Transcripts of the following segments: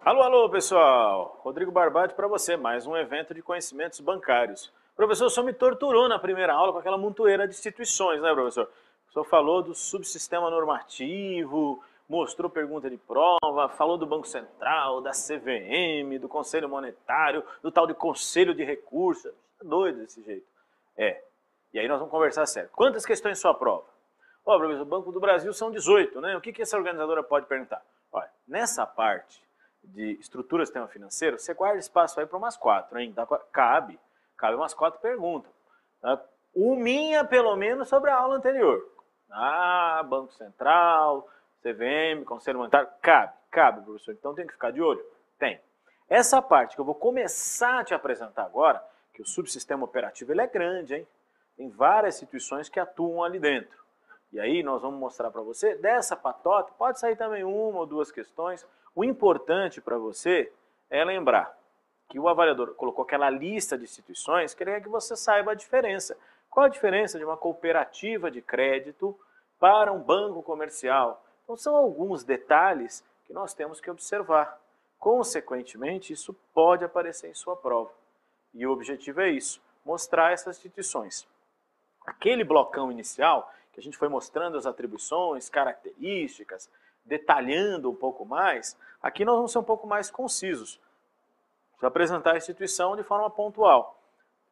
Alô, alô, pessoal! Rodrigo Barbati para você, mais um evento de conhecimentos bancários. O professor só me torturou na primeira aula com aquela montoeira de instituições, né, professor? O professor falou do subsistema normativo, mostrou pergunta de prova, falou do Banco Central, da CVM, do Conselho Monetário, do tal de Conselho de Recursos. Tá doido desse jeito. E aí nós vamos conversar sério. Quantas questões sua prova? Ó, professor, o Banco do Brasil são 18, né? O que essa organizadora pode perguntar? Olha, nessa parte de estrutura do sistema financeiro, você guarda espaço aí para umas 4, hein? Cabe umas 4 perguntas. Tá? Minha, pelo menos, sobre a aula anterior. Banco Central, CVM, Conselho Monetário, cabe, professor. Então tem que ficar de olho? Tem. Essa parte que eu vou começar a te apresentar agora, que o subsistema operativo ele é grande, hein? Tem várias instituições que atuam ali dentro. E aí nós vamos mostrar para você, dessa patota, pode sair também uma ou duas questões. O importante para você é lembrar que o avaliador colocou aquela lista de instituições que ele quer que você saiba a diferença. Qual a diferença de uma cooperativa de crédito para um banco comercial? Então são alguns detalhes que nós temos que observar. Consequentemente, isso pode aparecer em sua prova. E o objetivo é isso, mostrar essas instituições. Aquele blocão inicial, que a gente foi mostrando as atribuições, características, detalhando um pouco mais, aqui nós vamos ser um pouco mais concisos. Vou apresentar a instituição de forma pontual.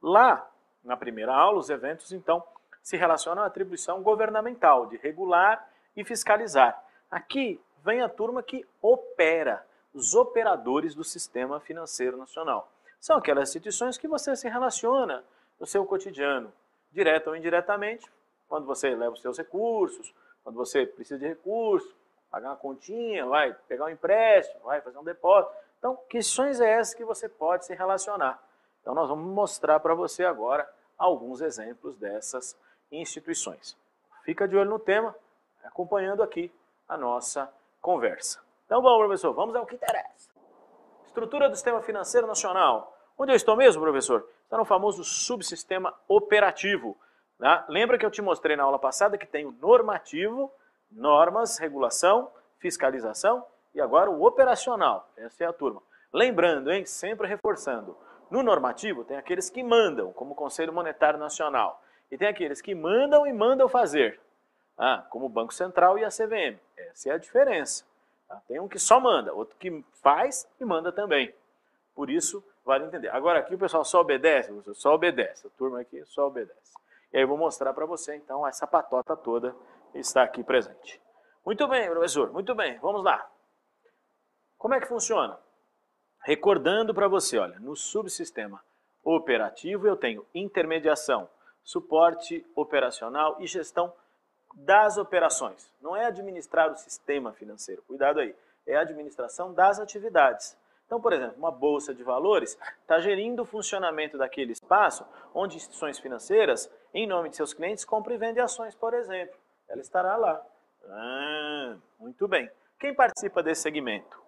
Lá, na primeira aula, os eventos, então, se relacionam à atribuição governamental, de regular e fiscalizar. Aqui vem a turma que opera, os operadores do sistema financeiro nacional. São aquelas instituições que você se relaciona no seu cotidiano, direto ou indiretamente, quando você leva os seus recursos, quando você precisa de recursos, pagar uma continha, vai pegar um empréstimo, vai fazer um depósito. Então, questões é essas que você pode se relacionar. Então, nós vamos mostrar para você agora alguns exemplos dessas instituições. Fica de olho no tema, acompanhando aqui a nossa conversa. Então, bom, professor, vamos ao que interessa. Estrutura do Sistema Financeiro Nacional. Onde eu estou mesmo, professor? Está no famoso subsistema operativo. Tá? Lembra que eu te mostrei na aula passada que tem o normativo, normas, regulação, fiscalização e agora o operacional. Essa é a turma. Lembrando, hein, sempre reforçando, no normativo tem aqueles que mandam, como o Conselho Monetário Nacional, e tem aqueles que mandam e mandam fazer, como o Banco Central e a CVM. Essa é a diferença. Tem um que só manda, outro que faz e manda também. Por isso, vale entender. Agora aqui o pessoal só obedece, só obedece. A turma aqui só obedece. E aí eu vou mostrar para você, então, essa patota toda está aqui presente. Muito bem, professor, muito bem. Vamos lá. Como é que funciona? Recordando para você, olha, no subsistema operativo eu tenho intermediação, suporte operacional e gestão das operações. Não é administrar o sistema financeiro, cuidado aí. É a administração das atividades. Então, por exemplo, uma bolsa de valores está gerindo o funcionamento daquele espaço onde instituições financeiras, em nome de seus clientes, compram e vendem ações, por exemplo. Ela estará lá. Muito bem. Quem participa desse segmento?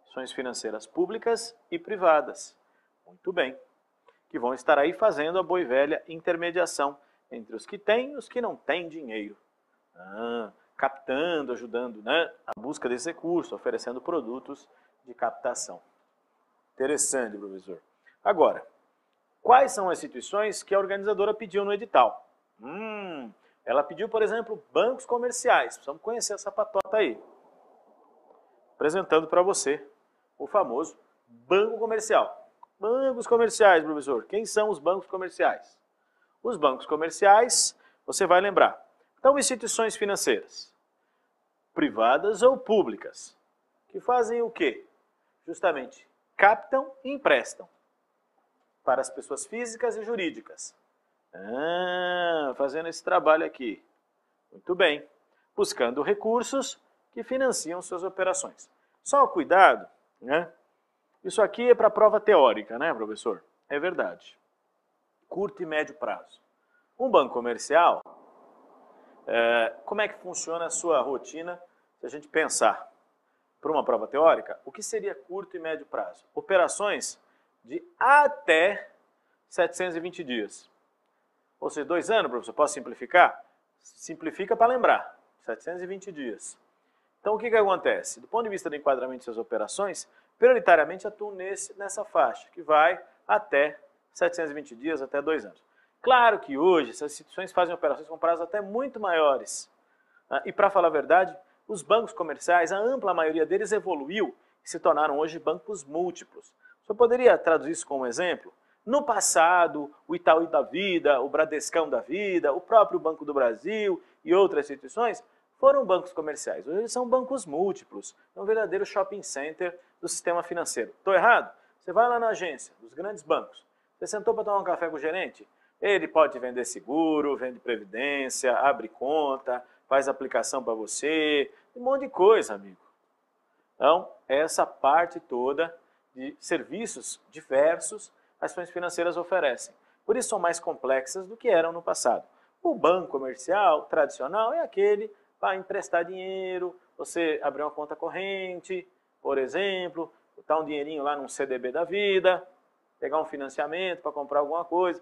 Instituições financeiras públicas e privadas. Muito bem. Que vão estar aí fazendo a boa e velha intermediação entre os que têm e os que não têm dinheiro. Captando, ajudando, né, a busca desse recurso, oferecendo produtos de captação. Interessante, professor. Agora, quais são as instituições que a organizadora pediu no edital? Ela pediu, por exemplo, bancos comerciais. Precisamos conhecer essa patota aí. Apresentando para você o famoso banco comercial. Bancos comerciais, professor. Quem são os bancos comerciais? Os bancos comerciais, você vai lembrar, são instituições financeiras, privadas ou públicas, que fazem o quê? Justamente, captam e emprestam para as pessoas físicas e jurídicas. Fazendo esse trabalho aqui. Muito bem. Buscando recursos que financiam suas operações. Só cuidado, né? Isso aqui é para prova teórica, né, professor? É verdade. Curto e médio prazo. Um banco comercial, como é que funciona a sua rotina se a gente pensar para uma prova teórica? O que seria curto e médio prazo? Operações de até 720 dias. Ou seja, 2 anos, professor, posso simplificar? Simplifica para lembrar, 720 dias. Então, o que acontece? Do ponto de vista do enquadramento de suas operações, prioritariamente atuam nessa faixa, que vai até 720 dias, até 2 anos. Claro que hoje essas instituições fazem operações com prazos até muito maiores. E, para falar a verdade, os bancos comerciais, a ampla maioria deles evoluiu e se tornaram hoje bancos múltiplos. Você poderia traduzir isso como um exemplo? No passado, o Itaú da vida, o Bradescão da vida, o próprio Banco do Brasil e outras instituições foram bancos comerciais. Hoje eles são bancos múltiplos, é um verdadeiro shopping center do sistema financeiro. Estou errado? Você vai lá na agência dos grandes bancos, você sentou para tomar um café com o gerente, ele pode vender seguro, vende previdência, abre conta, faz aplicação para você, um monte de coisa, amigo. Então, essa parte toda de serviços diversos as instituições financeiras oferecem. Por isso são mais complexas do que eram no passado. O banco comercial tradicional é aquele para emprestar dinheiro, você abrir uma conta corrente, por exemplo, botar um dinheirinho lá num CDB da vida, pegar um financiamento para comprar alguma coisa.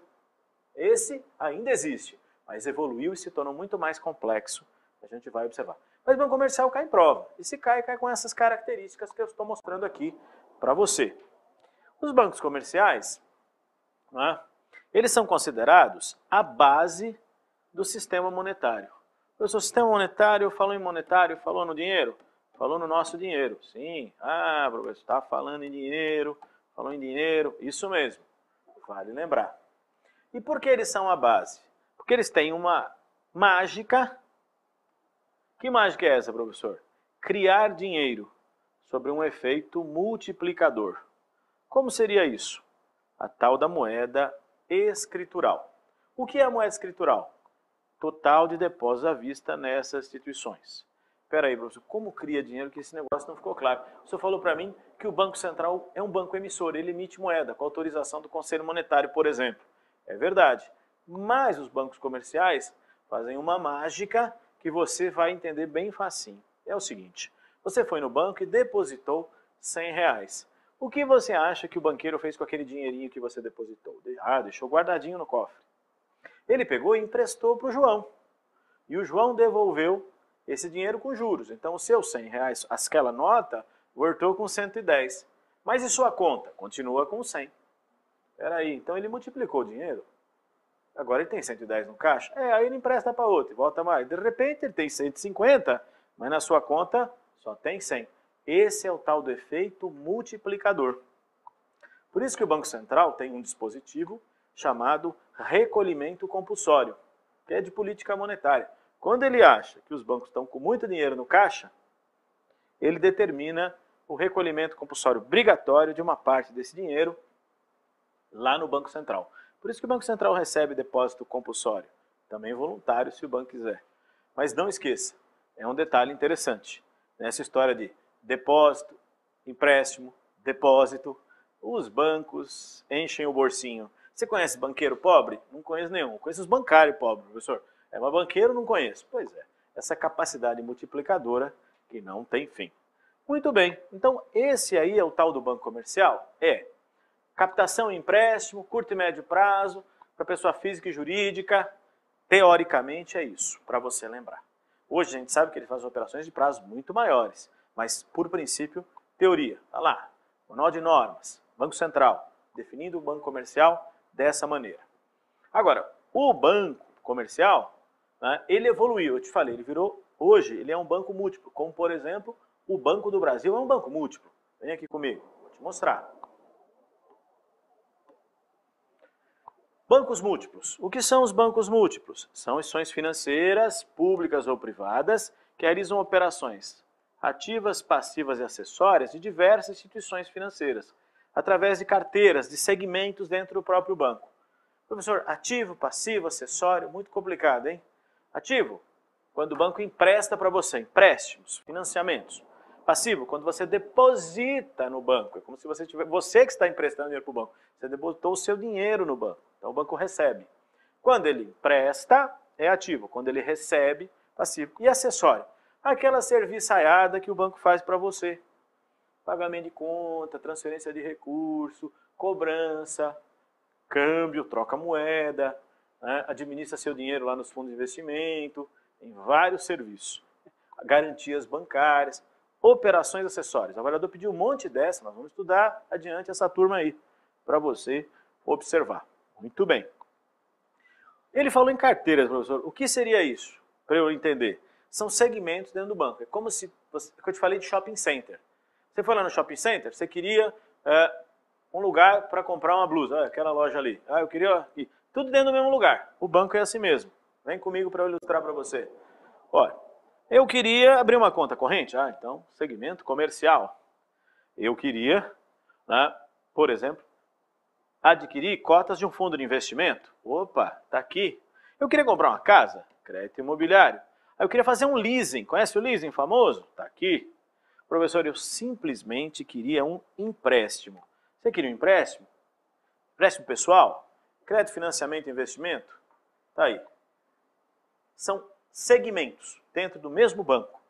Esse ainda existe, mas evoluiu e se tornou muito mais complexo. A gente vai observar. Mas o banco comercial cai em prova. E se cai, cai com essas características que eu estou mostrando aqui para você. Os bancos comerciais, né, eles são considerados a base do sistema monetário. Professor, sistema monetário, falou em monetário, falou no dinheiro? Falou no nosso dinheiro. Sim. Ah, professor, está falando em dinheiro, falou em dinheiro. Isso mesmo. Vale lembrar. E por que eles são a base? Porque eles têm uma mágica. Que mágica é essa, professor? Criar dinheiro sobre um efeito multiplicador. Como seria isso? A tal da moeda escritural. O que é a moeda escritural? Total de depósitos à vista nessas instituições. Espera aí, professor, como cria dinheiro que esse negócio não ficou claro? O senhor falou para mim que o Banco Central é um banco emissor, ele emite moeda com autorização do Conselho Monetário, por exemplo. É verdade. Mas os bancos comerciais fazem uma mágica que você vai entender bem facinho. É o seguinte, você foi no banco e depositou R$100. O que você acha que o banqueiro fez com aquele dinheirinho que você depositou? Deixou guardadinho no cofre. Ele pegou e emprestou para o João. E o João devolveu esse dinheiro com juros. Então, os seus R$100, aquela nota, voltou com 110. Mas e sua conta? Continua com 100. Espera aí, então ele multiplicou o dinheiro. Agora ele tem 110 no caixa. Aí ele empresta para outro e volta mais. De repente ele tem 150, mas na sua conta só tem 100. Esse é o tal do efeito multiplicador. Por isso que o Banco Central tem um dispositivo chamado recolhimento compulsório, que é de política monetária. Quando ele acha que os bancos estão com muito dinheiro no caixa, ele determina o recolhimento compulsório obrigatório de uma parte desse dinheiro lá no Banco Central. Por isso que o Banco Central recebe depósito compulsório, também voluntário se o banco quiser. Mas não esqueça, é um detalhe interessante. Nessa história de depósito, empréstimo, depósito, os bancos enchem o bolsinho. Você conhece banqueiro pobre? Não conheço nenhum. Conheço os bancários pobres, professor. Mas banqueiro não conheço. Pois é, essa capacidade multiplicadora que não tem fim. Muito bem, então esse aí é o tal do banco comercial? Captação e empréstimo, curto e médio prazo, para pessoa física e jurídica. Teoricamente é isso, para você lembrar. Hoje a gente sabe que ele faz operações de prazos muito maiores, mas por princípio, teoria. Está lá, Manual de Normas, Banco Central, definindo o banco comercial dessa maneira. Agora, o banco comercial, né, ele evoluiu, eu te falei, ele virou, hoje ele é um banco múltiplo, como por exemplo, o Banco do Brasil é um banco múltiplo. Vem aqui comigo, vou te mostrar. Bancos múltiplos. O que são os bancos múltiplos? São instituições financeiras, públicas ou privadas, que realizam operações ativas, passivas e acessórias de diversas instituições financeiras, através de carteiras, de segmentos dentro do próprio banco. Professor, ativo, passivo, acessório, muito complicado, hein? Ativo, quando o banco empresta para você, empréstimos, financiamentos. Passivo, quando você deposita no banco, é como se você que está emprestando dinheiro para o banco, você depositou o seu dinheiro no banco, então o banco recebe. Quando ele empresta, é ativo, quando ele recebe, passivo. E acessório, aquela serviçaiada que o banco faz para você, pagamento de conta, transferência de recurso, cobrança, câmbio, troca moeda, né, administra seu dinheiro lá nos fundos de investimento, tem vários serviços, garantias bancárias, operações acessórias. O avaliador pediu um monte dessa, nós vamos estudar adiante essa turma aí, para você observar. Muito bem. Ele falou em carteiras, professor. O que seria isso? Para eu entender. São segmentos dentro do banco. É como se eu te falei de shopping center. Você foi lá no shopping center, você queria um lugar para comprar uma blusa. Aquela loja ali. Eu queria aqui. Tudo dentro do mesmo lugar. O banco é assim mesmo. Vem comigo para eu ilustrar para você. Olha, eu queria abrir uma conta corrente. Então, segmento comercial. Eu queria, né, por exemplo, adquirir cotas de um fundo de investimento. Opa, está aqui. Eu queria comprar uma casa, crédito imobiliário. Eu queria fazer um leasing. Conhece o leasing famoso? Está aqui. Professor, eu simplesmente queria um empréstimo. Você queria um empréstimo? Empréstimo pessoal? Crédito, financiamento e investimento? Está aí. São segmentos dentro do mesmo banco,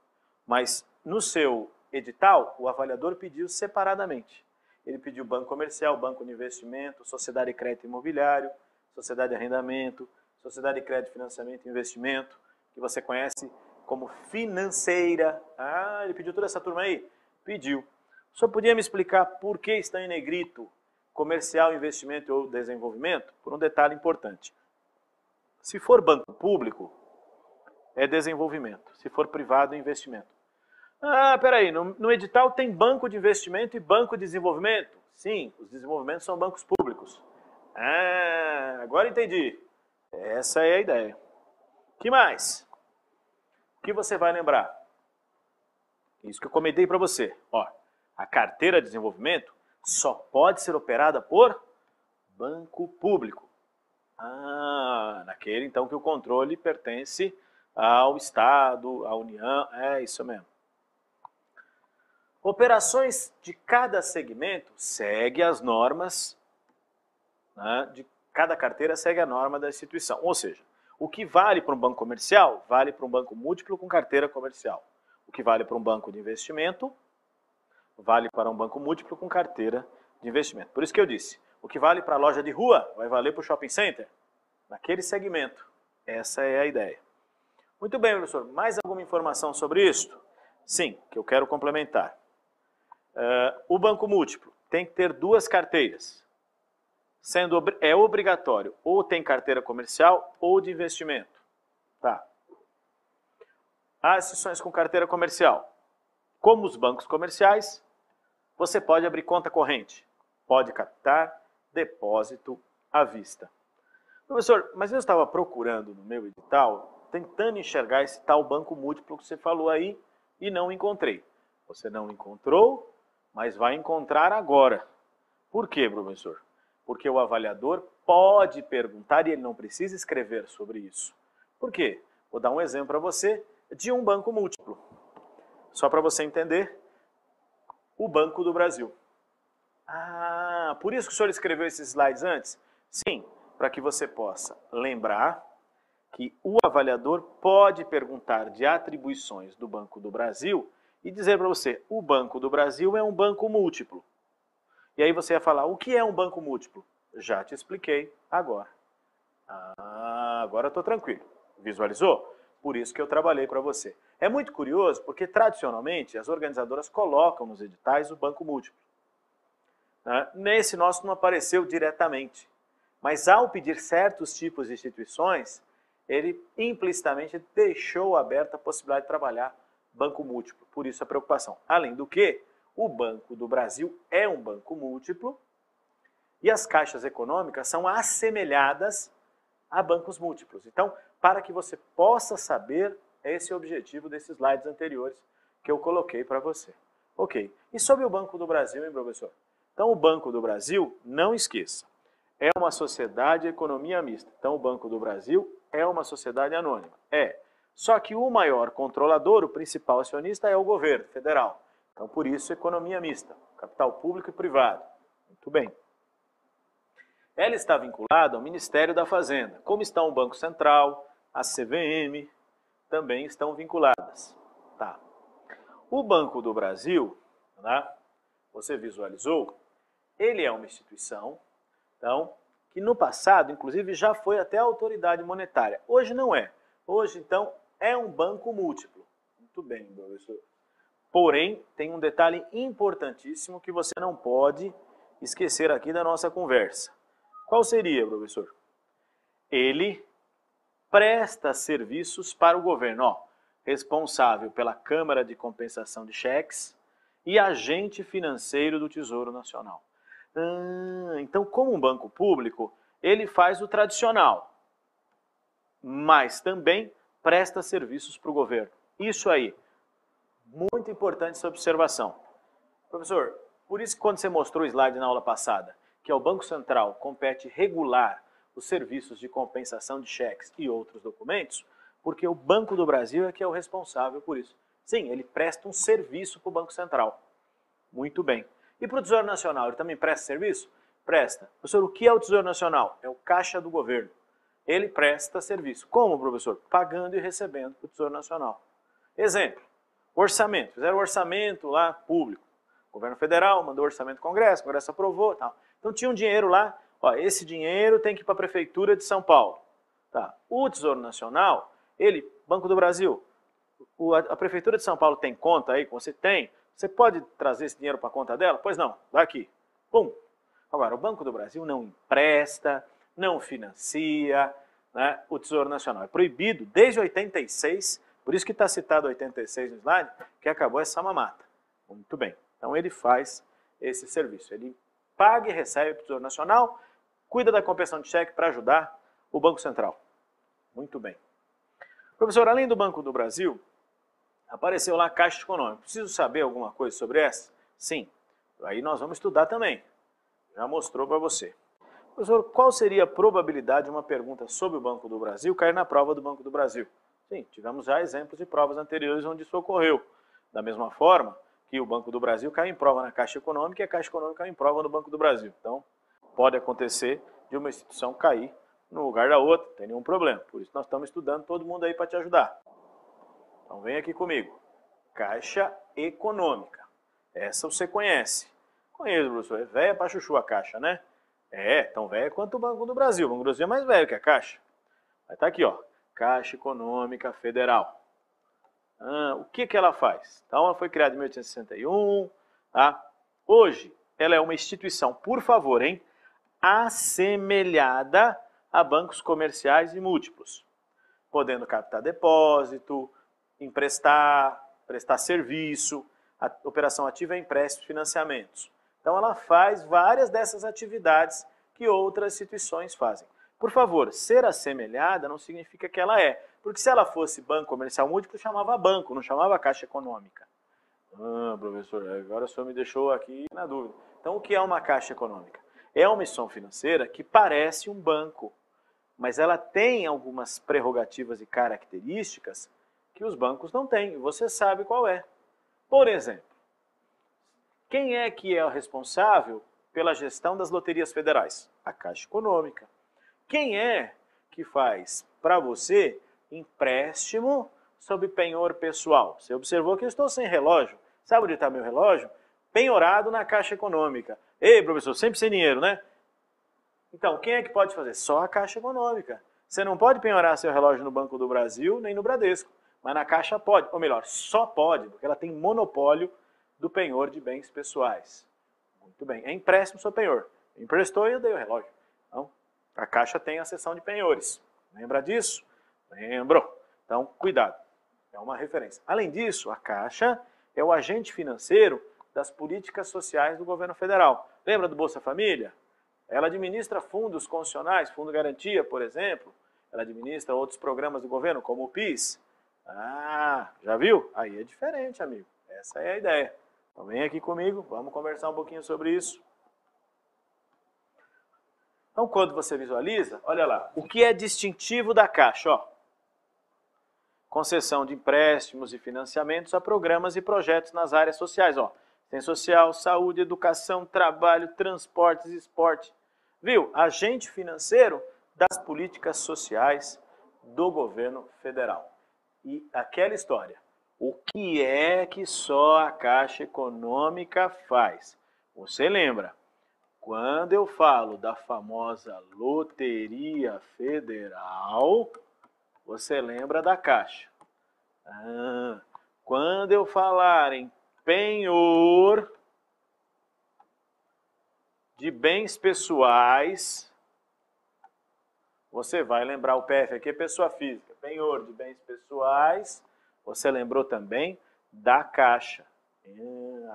mas no seu edital, o avaliador pediu separadamente. Ele pediu banco comercial, banco de investimento, sociedade de crédito imobiliário, sociedade de arrendamento, sociedade de crédito, financiamento e investimento, que você conhece como financeira. Ele pediu toda essa turma aí? Pediu. O senhor podia me explicar por que está em negrito comercial, investimento ou desenvolvimento? Por um detalhe importante. Se for banco público, é desenvolvimento. Se for privado, é investimento. Peraí, no edital tem banco de investimento e banco de desenvolvimento? Sim, os desenvolvimentos são bancos públicos. Agora entendi. Essa é a ideia. O que mais? O que você vai lembrar? Isso que eu comentei para você. A carteira de desenvolvimento só pode ser operada por banco público. Naquele então que o controle pertence ao Estado, à União, é isso mesmo. Operações de cada segmento segue as normas, né, de cada carteira segue a norma da instituição. Ou seja, o que vale para um banco comercial, vale para um banco múltiplo com carteira comercial. O que vale para um banco de investimento, vale para um banco múltiplo com carteira de investimento. Por isso que eu disse, o que vale para a loja de rua, vai valer para o shopping center, naquele segmento. Essa é a ideia. Muito bem, professor. Mais alguma informação sobre isso? Sim, que eu quero complementar. O banco múltiplo tem que ter duas carteiras. É obrigatório, ou tem carteira comercial ou de investimento. Tá. As instituições com carteira comercial, como os bancos comerciais, você pode abrir conta corrente, pode captar depósito à vista. Professor, mas eu estava procurando no meu edital, tentando enxergar esse tal banco múltiplo que você falou aí e não encontrei. Você não encontrou, mas vai encontrar agora. Por quê, professor? Porque o avaliador pode perguntar e ele não precisa escrever sobre isso. Por quê? Vou dar um exemplo para você de um banco múltiplo. Só para você entender, o Banco do Brasil. Por isso que o senhor escreveu esses slides antes? Sim, para que você possa lembrar que o avaliador pode perguntar de atribuições do Banco do Brasil e dizer para você, o Banco do Brasil é um banco múltiplo. E aí você ia falar, o que é um banco múltiplo? Já te expliquei agora. Agora estou tranquilo. Visualizou? Por isso que eu trabalhei para você. É muito curioso, porque tradicionalmente as organizadoras colocam nos editais o banco múltiplo. Nesse nosso não apareceu diretamente. Mas ao pedir certos tipos de instituições, ele implicitamente deixou aberta a possibilidade de trabalhar banco múltiplo. Por isso a preocupação. Além do que, o Banco do Brasil é um banco múltiplo e as caixas econômicas são assemelhadas a bancos múltiplos. Então, para que você possa saber, esse é o objetivo desses slides anteriores que eu coloquei para você. Ok. E sobre o Banco do Brasil, hein, professor? Então, o Banco do Brasil, não esqueça, é uma sociedade de economia mista. Então, o Banco do Brasil é uma sociedade anônima. Só que o maior controlador, o principal acionista, é o governo federal. Então, por isso, economia mista, capital público e privado. Muito bem. Ela está vinculada ao Ministério da Fazenda. Como está o Banco Central, a CVM, também estão vinculadas. Tá. O Banco do Brasil, você visualizou, ele é uma instituição, então, que no passado, inclusive, já foi até a autoridade monetária. Hoje não é. Hoje, então, é um banco múltiplo. Muito bem, professor. Porém, tem um detalhe importantíssimo que você não pode esquecer aqui da nossa conversa. Qual seria, professor? Ele presta serviços para o governo, ó, responsável pela Câmara de Compensação de Cheques e agente financeiro do Tesouro Nacional. Então, como um banco público, ele faz o tradicional, mas também presta serviços para o governo. Isso aí, muito importante essa observação. Professor, por isso que quando você mostrou o slide na aula passada, que é o Banco Central compete regular os serviços de compensação de cheques e outros documentos, porque o Banco do Brasil é que é o responsável por isso. Sim, ele presta um serviço para o Banco Central. Muito bem. E para o Tesouro Nacional, ele também presta serviço? Presta. Professor, o que é o Tesouro Nacional? É o caixa do governo. Ele presta serviço. Como, professor? Pagando e recebendo para o Tesouro Nacional. Exemplo, orçamento. Fizeram orçamento lá público. O governo federal mandou orçamento do Congresso, o Congresso aprovou. Tal. Então tinha um dinheiro lá, ó, esse dinheiro tem que ir para a Prefeitura de São Paulo. Tá. O Tesouro Nacional, ele, Banco do Brasil, a Prefeitura de São Paulo tem conta aí, você tem, você pode trazer esse dinheiro para a conta dela? Pois não, dá aqui. Pum. Agora, o Banco do Brasil não empresta, não financia, né, o Tesouro Nacional. É proibido desde 86, por isso que está citado 86 no slide, que acabou essa mamata. Muito bem. Então ele faz esse serviço. Ele paga e recebe para o Tesouro Nacional, cuida da compensação de cheque para ajudar o Banco Central. Muito bem. Professor, além do Banco do Brasil, apareceu lá a Caixa Econômica. Preciso saber alguma coisa sobre essa? Sim. Aí nós vamos estudar também. Já mostrou para você. Professor, qual seria a probabilidade de uma pergunta sobre o Banco do Brasil cair na prova do Banco do Brasil? Sim, tivemos já exemplos de provas anteriores onde isso ocorreu. Da mesma forma que o Banco do Brasil cai em prova na Caixa Econômica e a Caixa Econômica cai em prova no Banco do Brasil. Então, pode acontecer de uma instituição cair no lugar da outra, não tem nenhum problema. Por isso nós estamos estudando todo mundo aí para te ajudar. Então vem aqui comigo. Caixa Econômica. Essa você conhece. Conheço, professor. É velha para chuchu a Caixa, né? É, tão velha quanto o Banco do Brasil. O Banco do Brasil é mais velho que a Caixa. Mas tá aqui, ó. Caixa Econômica Federal. O que ela faz? Então, ela foi criada em 1861. Tá? Hoje, ela é uma instituição, por favor, hein? Assemelhada a bancos comerciais e múltiplos. Podendo captar depósito, emprestar, prestar serviço, a operação ativa é empréstimo e financiamentos. Então, ela faz várias dessas atividades que outras instituições fazem. Por favor, ser assemelhada não significa que ela é. Porque se ela fosse banco comercial múltiplo, chamava banco, não chamava Caixa Econômica. Professor, agora o senhor me deixou aqui na dúvida. Então, o que é uma Caixa Econômica? É uma instituição financeira que parece um banco, mas ela tem algumas prerrogativas e características que os bancos não têm. Você sabe qual é. Por exemplo, quem é que é o responsável pela gestão das loterias federais? A Caixa Econômica. Quem é que faz para você empréstimo sob penhor pessoal? Você observou que eu estou sem relógio. Sabe onde está meu relógio? Penhorado na Caixa Econômica. Ei, professor, sempre sem dinheiro, né? Então, quem é que pode fazer? Só a Caixa Econômica. Você não pode penhorar seu relógio no Banco do Brasil nem no Bradesco. Mas na Caixa pode. Ou melhor, só pode, porque ela tem monopólio do penhor de bens pessoais. Muito bem. É empréstimo sob penhor. Emprestou e eu dei o relógio. Então, a Caixa tem a seção de penhores. Lembra disso? Lembrou. Então, cuidado. É uma referência. Além disso, a Caixa é o agente financeiro das políticas sociais do governo federal. Lembra do Bolsa Família? Ela administra fundos constitucionais, Fundo Garantia, por exemplo. Ela administra outros programas do governo, como o PIS. Já viu? Aí é diferente, amigo. Essa é a ideia. Então vem aqui comigo, vamos conversar um pouquinho sobre isso. Então, quando você visualiza, olha lá, o que é distintivo da Caixa? Ó, concessão de empréstimos e financiamentos a programas e projetos nas áreas sociais. Ó, tem social, saúde, educação, trabalho, transportes, esporte. Viu? Agente financeiro das políticas sociais do governo federal. E aquela história, o que é que só a Caixa Econômica faz? Você lembra? quando eu falo da famosa Loteria Federal, você lembra da Caixa. Quando eu falar em penhor de bens pessoais, você vai lembrar o PF aqui, é pessoa física. Penhor de bens pessoais, você lembrou também da Caixa.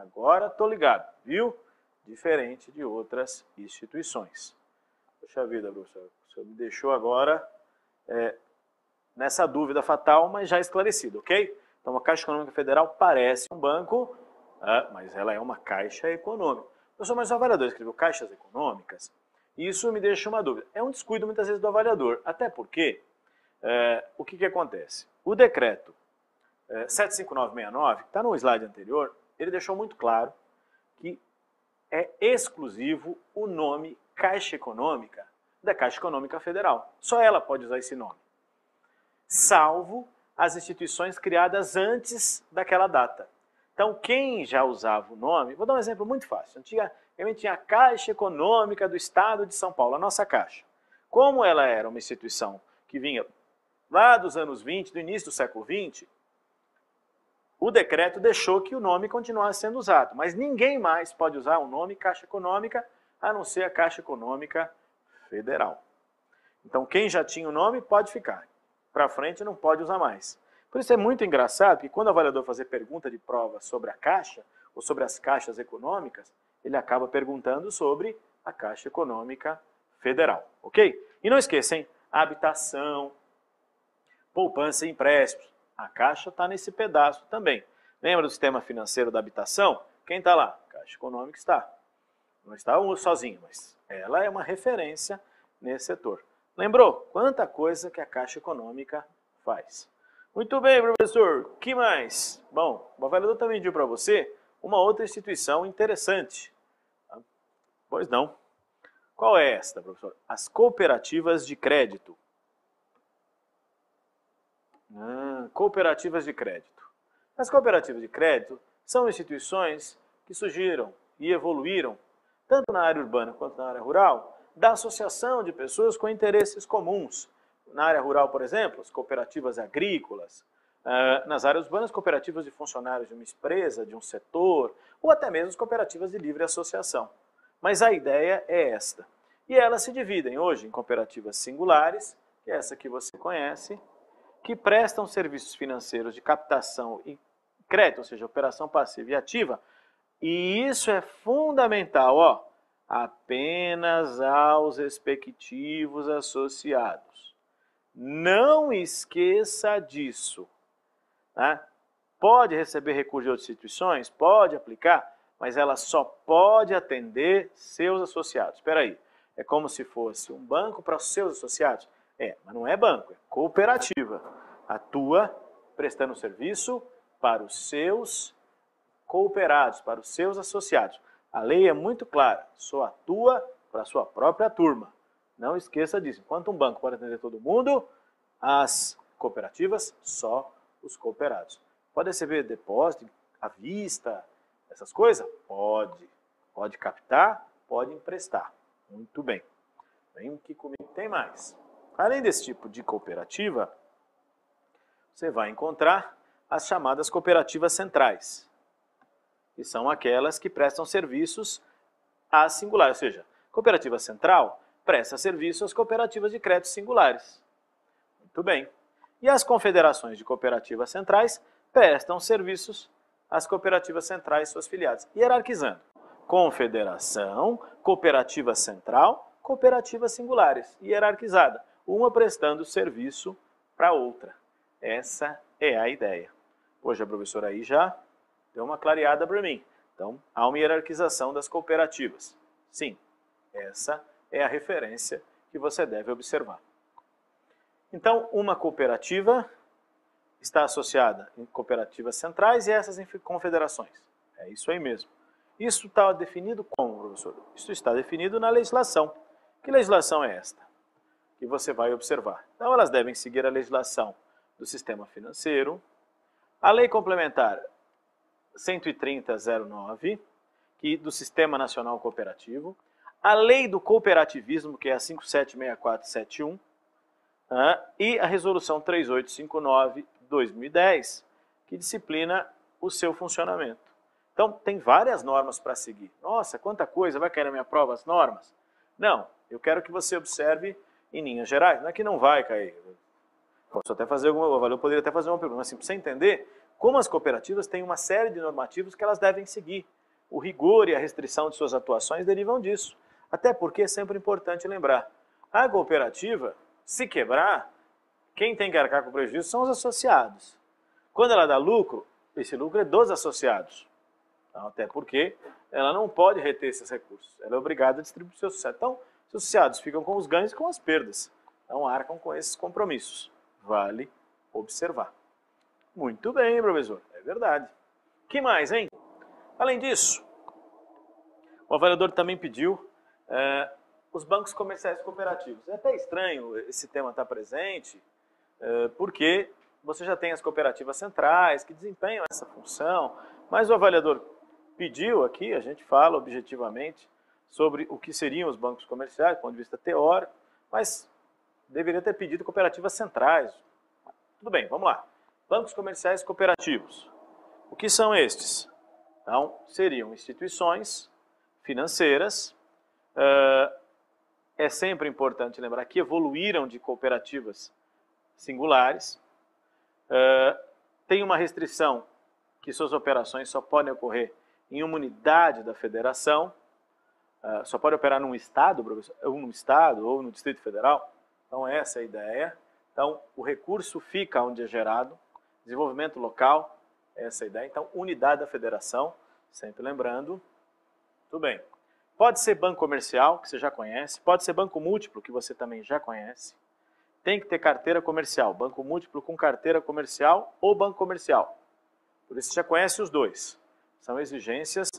Agora estou ligado, viu? Diferente de outras instituições. Poxa vida, professor, o senhor me deixou agora nessa dúvida fatal, mas já esclarecido, ok? Então, a Caixa Econômica Federal parece um banco, mas ela é uma caixa econômica. Professor, mas o avaliador escreveu caixas econômicas? Isso me deixa uma dúvida. É um descuido, muitas vezes, do avaliador, até porque, o que acontece? O decreto 75969, que está no slide anterior, ele deixou muito claro que é exclusivo o nome Caixa Econômica da Caixa Econômica Federal. Só ela pode usar esse nome, salvo as instituições criadas antes daquela data. Então, quem já usava o nome, vou dar um exemplo muito fácil. Antigamente tinha a Caixa Econômica do Estado de São Paulo, a nossa Caixa. Como ela era uma instituição que vinha lá dos anos 20, do início do século 20, o decreto deixou que o nome continuasse sendo usado, mas ninguém mais pode usar o nome Caixa Econômica, a não ser a Caixa Econômica Federal. Então, quem já tinha o nome pode ficar. Para frente não pode usar mais. Por isso é muito engraçado que quando o avaliador fazer pergunta de prova sobre a Caixa, ou sobre as caixas econômicas, ele acaba perguntando sobre a Caixa Econômica Federal, ok? E não esqueçam, habitação, poupança e empréstimos. A Caixa está nesse pedaço também. Lembra do sistema financeiro da habitação? Quem está lá? A Caixa Econômica está. Não está sozinha, mas ela é uma referência nesse setor. Lembrou? Quanta coisa que a Caixa Econômica faz. Muito bem, professor. O que mais? Bom, o avaliador também pediu para você uma outra instituição interessante. Pois não. Qual é esta, professor? As cooperativas de crédito. Cooperativas de crédito. As cooperativas de crédito são instituições que surgiram e evoluíram, tanto na área urbana quanto na área rural, da associação de pessoas com interesses comuns. Na área rural, por exemplo, as cooperativas agrícolas. Nas áreas urbanas, cooperativas de funcionários de uma empresa, de um setor, ou até mesmo as cooperativas de livre associação. Mas a ideia é esta. E elas se dividem hoje em cooperativas singulares, que é essa que você conhece, que prestam serviços financeiros de captação e crédito, ou seja, operação passiva e ativa. E isso é fundamental, ó, apenas aos respectivos associados. Não esqueça disso. Né? Pode receber recurso de outras instituições? Pode aplicar, mas ela só pode atender seus associados. Espera aí, é como se fosse um banco para os seus associados? Mas não é banco, é cooperativa. Atua prestando serviço para os seus cooperados, para os seus associados. A lei é muito clara, só atua para a sua própria turma. Não esqueça disso. Enquanto um banco pode atender todo mundo, as cooperativas, só os cooperados. Pode receber depósito à vista, essas coisas? Pode. Pode captar, pode emprestar. Muito bem. Vem aqui comigo, tem mais. Além desse tipo de cooperativa, você vai encontrar as chamadas cooperativas centrais, que são aquelas que prestam serviços às singulares, ou seja, cooperativa central presta serviço às cooperativas de crédito singulares. Muito bem. E as confederações de cooperativas centrais prestam serviços às cooperativas centrais e suas filiadas, hierarquizando. Confederação, cooperativa central, cooperativas singulares, hierarquizada, uma prestando serviço para a outra. Essa é a ideia. Hoje a professora aí já deu uma clareada para mim. Então, há uma hierarquização das cooperativas. Sim, essa é a referência que você deve observar. Então, uma cooperativa está associada em cooperativas centrais e essas em confederações. É isso aí mesmo. Isso está definido como, professor? Isso está definido na legislação. Que legislação é esta? Que você vai observar. Então, elas devem seguir a legislação do sistema financeiro, a lei complementar 130.09, do Sistema Nacional Cooperativo, a lei do cooperativismo, que é a 576471, e a resolução 3859/2010, que disciplina o seu funcionamento. Então, tem várias normas para seguir. Nossa, quanta coisa, vai cair na minha prova as normas? Não, eu quero que você observe em linhas gerais. Não é que não vai cair. Posso até fazer eu poderia até fazer uma pergunta, mas assim, para você entender como as cooperativas têm uma série de normativos que elas devem seguir. O rigor e a restrição de suas atuações derivam disso. Até porque é sempre importante lembrar, a cooperativa, se quebrar, quem tem que arcar com o prejuízo são os associados. Quando ela dá lucro, esse lucro é dos associados. Até porque ela não pode reter esses recursos. Ela é obrigada a distribuir para os seus associados. Então, os associados ficam com os ganhos e com as perdas. Então, arcam com esses compromissos. Vale observar. Muito bem, professor. É verdade. Que mais, hein? Além disso, o avaliador também pediu os bancos comerciais cooperativos. É até estranho esse tema estar presente, porque você já tem as cooperativas centrais que desempenham essa função, mas o avaliador pediu aqui, a gente fala objetivamente sobre o que seriam os bancos comerciais, do ponto de vista teórico, mas deveria ter pedido cooperativas centrais. Tudo bem, vamos lá. Bancos comerciais cooperativos. O que são estes? Então, seriam instituições financeiras. É sempre importante lembrar que evoluíram de cooperativas singulares. Tem uma restrição que suas operações só podem ocorrer em uma unidade da federação, só pode operar num estado, ou no estado ou no Distrito Federal. Então essa é a ideia. Então o recurso fica onde é gerado, desenvolvimento local, essa é a ideia. Então unidade da federação, sempre lembrando. Tudo bem. Pode ser banco comercial, que você já conhece, pode ser banco múltiplo, que você também já conhece. Tem que ter carteira comercial, banco múltiplo com carteira comercial ou banco comercial. Por isso você já conhece os dois. São exigências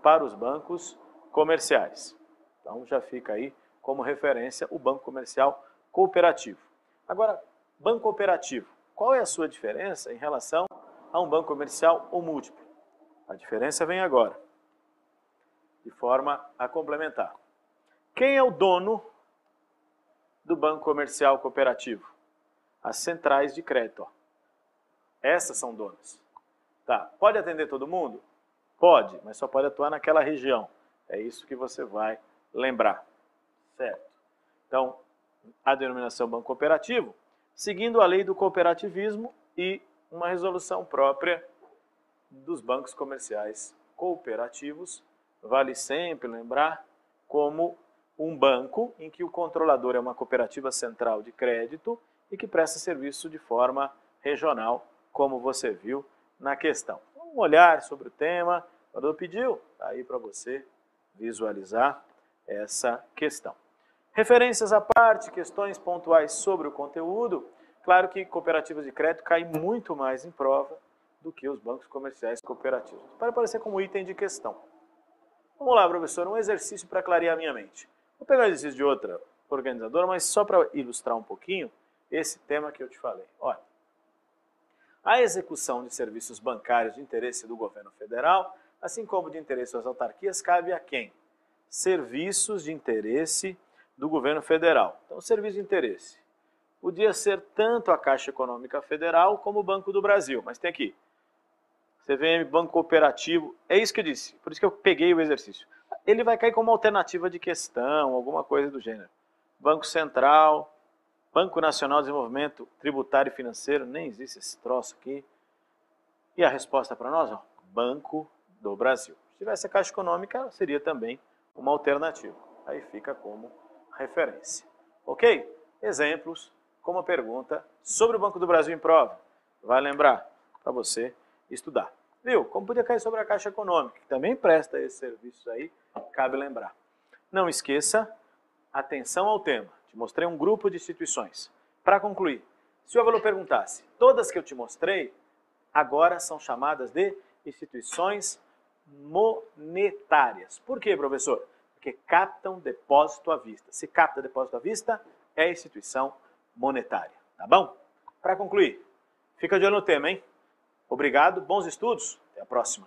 para os bancos comerciais. Então já fica aí como referência o banco comercial cooperativo. Agora, banco cooperativo, qual é a sua diferença em relação a um banco comercial ou múltiplo? A diferença vem agora, de forma a complementar. Quem é o dono do banco comercial cooperativo? As centrais de crédito. Essas são donas. Tá. Pode atender todo mundo? Pode, mas só pode atuar naquela região. É isso que você vai lembrar. Certo? Então, a denominação banco cooperativo, seguindo a lei do cooperativismo e uma resolução própria dos bancos comerciais cooperativos, vale sempre lembrar como um banco em que o controlador é uma cooperativa central de crédito e que presta serviço de forma regional, como você viu na questão. Um olhar sobre o tema, o doutor pediu, está aí para você visualizar essa questão. Referências à parte, questões pontuais sobre o conteúdo. Claro que cooperativas de crédito caem muito mais em prova do que os bancos comerciais cooperativos. Para aparecer como item de questão. Vamos lá, professor, um exercício para clarear a minha mente. Vou pegar o exercício de outra organizadora, mas só para ilustrar um pouquinho esse tema que eu te falei. Olha, a execução de serviços bancários de interesse do governo federal, assim como de interesse das autarquias, cabe a quem? Serviços de interesse do governo federal. Então, serviço de interesse podia ser tanto a Caixa Econômica Federal como o Banco do Brasil, mas tem aqui, CVM, Banco Cooperativo, é isso que eu disse, por isso que eu peguei o exercício. Ele vai cair como alternativa de questão, alguma coisa do gênero. Banco Central, Banco Nacional de Desenvolvimento Tributário e Financeiro, nem existe esse troço aqui. E a resposta para nós, ó, Banco do Brasil. Se tivesse a Caixa Econômica, seria também uma alternativa. Aí fica como referência. Ok? Exemplos, como a pergunta sobre o Banco do Brasil em prova. Vai lembrar para você estudar. Viu? Como podia cair sobre a Caixa Econômica, que também presta esse serviço aí, cabe lembrar. Não esqueça, atenção ao tema. Te mostrei um grupo de instituições. Para concluir, se o aluno perguntasse, todas que eu te mostrei, agora são chamadas de instituições monetárias. Por quê, professor? Porque captam depósito à vista. Se capta depósito à vista, é instituição monetária. Tá bom? Para concluir, fica de olho no tema, hein? Obrigado, bons estudos, até a próxima.